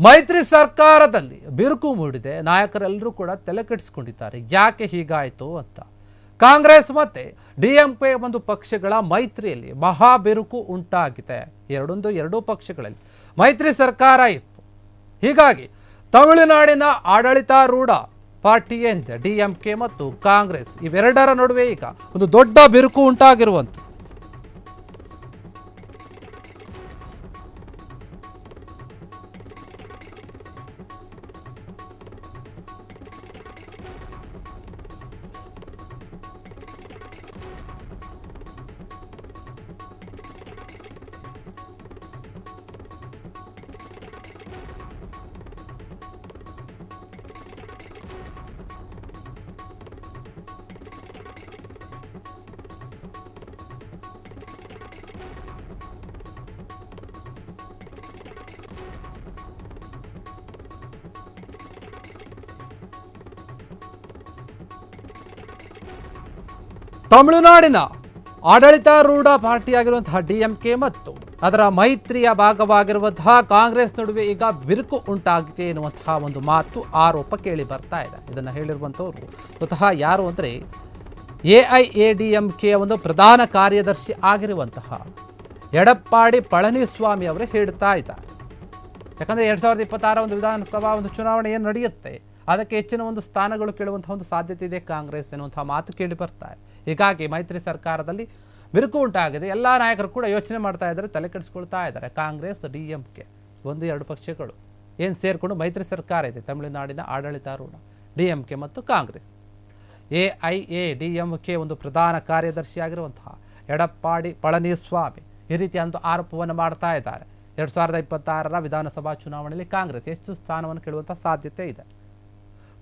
ಮೈತ್ರಿ ಸರ್ಕಾರದಲ್ಲಿ ಬಿರುಕು ಮೂಡಿದೆ. ನಾಯಕರೆಲ್ಲರೂ ಕೂಡ ತಲೆ ಕೆಡಿಸಿಕೊಂಡಿದ್ದಾರೆ. ಯಾಕೆ ಹೀಗಾಯಿತು ಅಂತ. ಕಾಂಗ್ರೆಸ್ ಮತ್ತೆ ಡಿಎಂಕೆ ಒಂದು ಪಕ್ಷಗಳ ಮೈತ್ರಿಯಲ್ಲಿ ಮಹಾ ಬಿರುಕು ಉಂಟಾಗಿದೆ. ಎರಡೂ ಪಕ್ಷಗಳಲ್ಲಿ ಮೈತ್ರಿ ಸರ್ಕಾರ ಇತ್ತು. ಹೀಗಾಗಿ ತಮಿಳುನಾಡಿನ ಆಡಳಿತಾರೂಢ ಪಾರ್ಟಿ ಏನಿದೆ ಡಿಎಂಕೆ ಮತ್ತು ಕಾಂಗ್ರೆಸ್, ಇವೆರಡರ ನಡುವೆ ಈಗ ಒಂದು ದೊಡ್ಡ ಬಿರುಕು ಉಂಟಾಗಿರುವಂಥದ್ದು. ತಮಿಳುನಾಡಿನ ಆಡಳಿತಾರೂಢ ಪಾರ್ಟಿಯಾಗಿರುವಂತಹ ಡಿಎಂಕೆ ಮತ್ತು ಅದರ ಮೈತ್ರಿಯ ಭಾಗವಾಗಿರುವಂತಹ ಕಾಂಗ್ರೆಸ್ ನಡುವೆ ಈಗ ಬಿರುಕು ಉಂಟಾಗಿದೆ ಎನ್ನುವಂತಹ ಒಂದು ಮಾತು, ಆರೋಪ ಕೇಳಿ ಬರ್ತಾ ಇದೆ. ಇದನ್ನು ಹೇಳಿರುವಂಥವ್ರು ಸ್ವತಃ ಯಾರು ಅಂದರೆ ಎಐಎಡಿಎಂಕೆಯ ಒಂದು ಪ್ರಧಾನ ಕಾರ್ಯದರ್ಶಿ ಆಗಿರುವಂತಹ ಎಡಪ್ಪಾಡಿ ಪಳನಿಸ್ವಾಮಿ ಅವರು ಹೇಳ್ತಾ ಇದ್ದಾರೆ. ಯಾಕಂದರೆ 2026 ಒಂದು ವಿಧಾನಸಭಾ ಒಂದು ಚುನಾವಣೆ ಏನು ನಡೆಯುತ್ತೆ, ಅದಕ್ಕೆ ಹೆಚ್ಚಿನ ಒಂದು ಸ್ಥಾನಗಳು ಕೇಳುವಂತಹ ಒಂದು ಸಾಧ್ಯತೆ ಇದೆ ಕಾಂಗ್ರೆಸ್ ಎನ್ನುವಂತಹ ಮಾತು ಕೇಳಿ ಬರ್ತಾ ಇದೆ. ಹೀಗಾಗಿ ಮೈತ್ರಿ ಸರ್ಕಾರದಲ್ಲಿ ಬಿರುಕು ಉಂಟಾಗಿದೆ. ಎಲ್ಲ ನಾಯಕರು ಕೂಡ ಯೋಚನೆ ಮಾಡ್ತಾ ಇದ್ದಾರೆ, ತಲೆ ಕೆಡಿಸ್ಕೊಳ್ತಾ ಇದ್ದಾರೆ. ಕಾಂಗ್ರೆಸ್ ಡಿಎಂಕೆ ಎರಡು ಪಕ್ಷಗಳು ಏನು ಸೇರಿಕೊಂಡು ಮೈತ್ರಿ ಸರ್ಕಾರ ಇದೆ. ತಮಿಳುನಾಡಿನ ಆಡಳಿತಾರೂಢ ಡಿಎಂಕೆ ಮತ್ತು ಕಾಂಗ್ರೆಸ್. ಎಐಎಡಿಎಂಕೆ ಒಂದು ಪ್ರಧಾನ ಕಾರ್ಯದರ್ಶಿಯಾಗಿರುವಂತಹ ಎಡಪ್ಪಾಡಿ ಪಳನಿಸ್ವಾಮಿ ಈ ರೀತಿಯ ಒಂದು ಆರೋಪವನ್ನು ಮಾಡ್ತಾ ಇದ್ದಾರೆ. 2026 ವಿಧಾನಸಭಾ ಚುನಾವಣೆಯಲ್ಲಿ ಕಾಂಗ್ರೆಸ್ ಎಷ್ಟು ಸ್ಥಾನವನ್ನು ಕೇಳುವಂಥ ಸಾಧ್ಯತೆ ಇದೆ.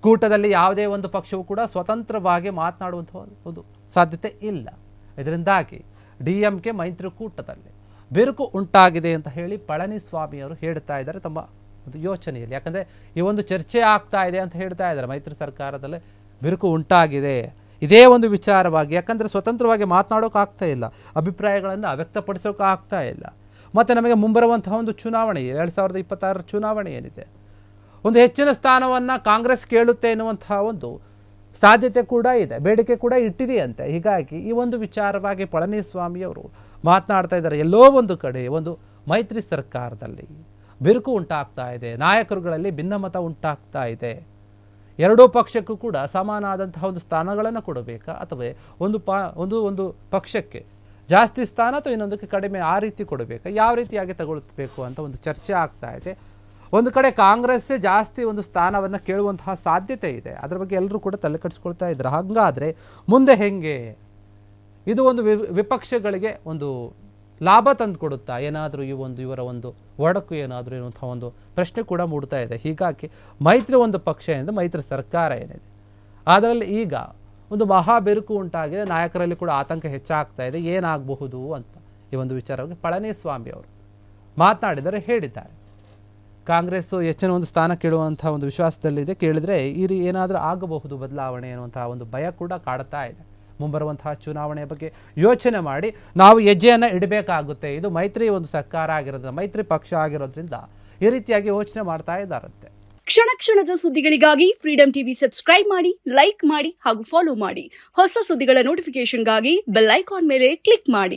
ಕೂಟದಲ್ಲಿ ಯಾವುದೇ ಒಂದು ಪಕ್ಷವು ಕೂಡ ಸ್ವತಂತ್ರವಾಗಿ ಮಾತನಾಡುವಂತಹ ಒಂದು ಸಾಧ್ಯತೆ ಇಲ್ಲ. ಇದರಿಂದಾಗಿ ಡಿಎಂಕೆ ಮೈತ್ರಿಕೂಟದಲ್ಲಿ ಬಿರುಕು ಉಂಟಾಗಿದೆ ಅಂತ ಹೇಳಿ ಪಳನಿಸ್ವಾಮಿ ಅವರು ಹೇಳ್ತಾ ಇದ್ದಾರೆ ತಮ್ಮ ಒಂದು ಯೋಚನೆಯಲ್ಲಿ. ಯಾಕಂದರೆ ಈ ಒಂದು ಚರ್ಚೆ ಆಗ್ತಾ ಇದೆ ಅಂತ ಹೇಳ್ತಾ ಇದ್ದಾರೆ. ಮೈತ್ರಿ ಸರ್ಕಾರದಲ್ಲಿ ಬಿರುಕು ಉಂಟಾಗಿದೆ ಇದೇ ಒಂದು ವಿಚಾರವಾಗಿ. ಯಾಕಂದರೆ ಸ್ವತಂತ್ರವಾಗಿ ಮಾತನಾಡೋಕೆ ಆಗ್ತಾ ಇಲ್ಲ, ಅಭಿಪ್ರಾಯಗಳನ್ನು ವ್ಯಕ್ತಪಡಿಸೋಕೆ ಆಗ್ತಾ ಇಲ್ಲ. ಮತ್ತು ನಮಗೆ ಮುಂಬರುವಂತಹ ಒಂದು ಚುನಾವಣೆ 2026 ಚುನಾವಣೆ ಏನಿದೆ, ಒಂದು ಹೆಚ್ಚಿನ ಸ್ಥಾನವನ್ನು ಕಾಂಗ್ರೆಸ್ ಕೇಳುತ್ತೆ ಎನ್ನುವಂತಹ ಒಂದು ಸಾಧ್ಯತೆ ಕೂಡ ಇದೆ, ಬೇಡಿಕೆ ಕೂಡ ಇಟ್ಟಿದೆಯಂತೆ. ಹೀಗಾಗಿ ಈ ಒಂದು ವಿಚಾರವಾಗಿ ಪಳನಿಸ್ವಾಮಿಯವರು ಮಾತನಾಡ್ತಾ ಇದ್ದಾರೆ. ಎಲ್ಲೋ ಒಂದು ಕಡೆ ಒಂದು ಮೈತ್ರಿ ಸರ್ಕಾರದಲ್ಲಿ ಬಿರುಕು ಉಂಟಾಗ್ತಾ ಇದೆ, ನಾಯಕರುಗಳಲ್ಲಿ ಭಿನ್ನಮತ ಉಂಟಾಗ್ತಾ ಇದೆ. ಎರಡೂ ಪಕ್ಷಕ್ಕೂ ಕೂಡ ಸಮಾನವಾದಂತಹ ಒಂದು ಸ್ಥಾನಗಳನ್ನು ಕೊಡಬೇಕಾ, ಅಥವಾ ಒಂದು ಪಕ್ಷಕ್ಕೆ ಜಾಸ್ತಿ ಸ್ಥಾನ ಅಥವಾ ಇನ್ನೊಂದಕ್ಕೆ ಕಡಿಮೆ, ಆ ರೀತಿ ಕೊಡಬೇಕಾ, ಯಾವ ರೀತಿಯಾಗಿ ತಗೊಳ್ಬೇಕು ಅಂತ ಒಂದು ಚರ್ಚೆ ಆಗ್ತಾ ಇದೆ. ಒಂದು ಕಡೆ ಕಾಂಗ್ರೆಸ್ಸೇ ಜಾಸ್ತಿ ಒಂದು ಸ್ಥಾನವನ್ನು ಕೇಳುವಂತಹ ಸಾಧ್ಯತೆ ಇದೆ. ಅದರ ಬಗ್ಗೆ ಎಲ್ಲರೂ ಕೂಡ ತಲೆ ಕೆಡಿಸ್ಕೊಳ್ತಾ ಇದ್ದಾರೆ. ಹಾಗಾದರೆ ಮುಂದೆ ಹೆಂಗೆ ಇದು ಒಂದು ವಿಪಕ್ಷಗಳಿಗೆ ಒಂದು ಲಾಭ ತಂದು ಕೊಡುತ್ತಾ, ಏನಾದರೂ ಇವರ ಒಂದು ಒಡಕು ಏನಾದರೂ ಇರುವಂಥ ಒಂದು ಪ್ರಶ್ನೆ ಕೂಡ ಮೂಡ್ತಾ ಇದೆ. ಹೀಗಾಗಿ ಮೈತ್ರಿ ಒಂದು ಪಕ್ಷ ಏನಿದೆ, ಮೈತ್ರಿ ಸರ್ಕಾರ ಏನಿದೆ, ಅದರಲ್ಲಿ ಈಗ ಒಂದು ಮಹಾ ಬೆರುಕು ಉಂಟಾಗಿದೆ. ನಾಯಕರಲ್ಲಿ ಕೂಡ ಆತಂಕ ಹೆಚ್ಚಾಗ್ತಾ ಇದೆ, ಏನಾಗಬಹುದು ಅಂತ ಈ ಒಂದು ವಿಚಾರವಾಗಿ ಪಳನಿಸ್ವಾಮಿ ಅವರು ಮಾತನಾಡಿದರೆ ಹೇಳಿದ್ದಾರೆ. ಕಾಂಗ್ರೆಸ್ ಹೆಚ್ಚಿನ ಒಂದು ಸ್ಥಾನ ಕೇಳುವಂಥ ಒಂದು ವಿಶ್ವಾಸದಲ್ಲಿದೆ. ಕೇಳಿದರೆ ಏನಾದರೂ ಆಗಬಹುದು ಬದಲಾವಣೆ ಅನ್ನುವಂತಹ ಒಂದು ಭಯ ಕೂಡ ಕಾಡ್ತಾ ಇದೆ. ಮುಂಬರುವಂತಹ ಚುನಾವಣೆಯ ಬಗ್ಗೆ ಯೋಚನೆ ಮಾಡಿ ನಾವು ಹೆಜ್ಜೆಯನ್ನು ಇಡಬೇಕಾಗುತ್ತೆ. ಇದು ಮೈತ್ರಿ ಒಂದು ಸರ್ಕಾರ ಆಗಿರೋದ್ರಿಂದ, ಮೈತ್ರಿ ಪಕ್ಷ ಆಗಿರೋದ್ರಿಂದ ಈ ರೀತಿಯಾಗಿ ಯೋಚನೆ ಮಾಡ್ತಾ ಇದ್ದಾರಂತೆ. ಕ್ಷಣ ಕ್ಷಣದ ಸುದ್ದಿಗಳಿಗಾಗಿ ಫ್ರೀಡಂ ಟಿವಿ ಸಬ್ಸ್ಕ್ರೈಬ್ ಮಾಡಿ, ಲೈಕ್ ಮಾಡಿ ಹಾಗೂ ಫಾಲೋ ಮಾಡಿ. ಹೊಸ ಸುದ್ದಿಗಳ ನೋಟಿಫಿಕೇಶನ್ಗಾಗಿ ಬೆಲ್ ಐಕಾನ್ ಮೇಲೆ ಕ್ಲಿಕ್ ಮಾಡಿ.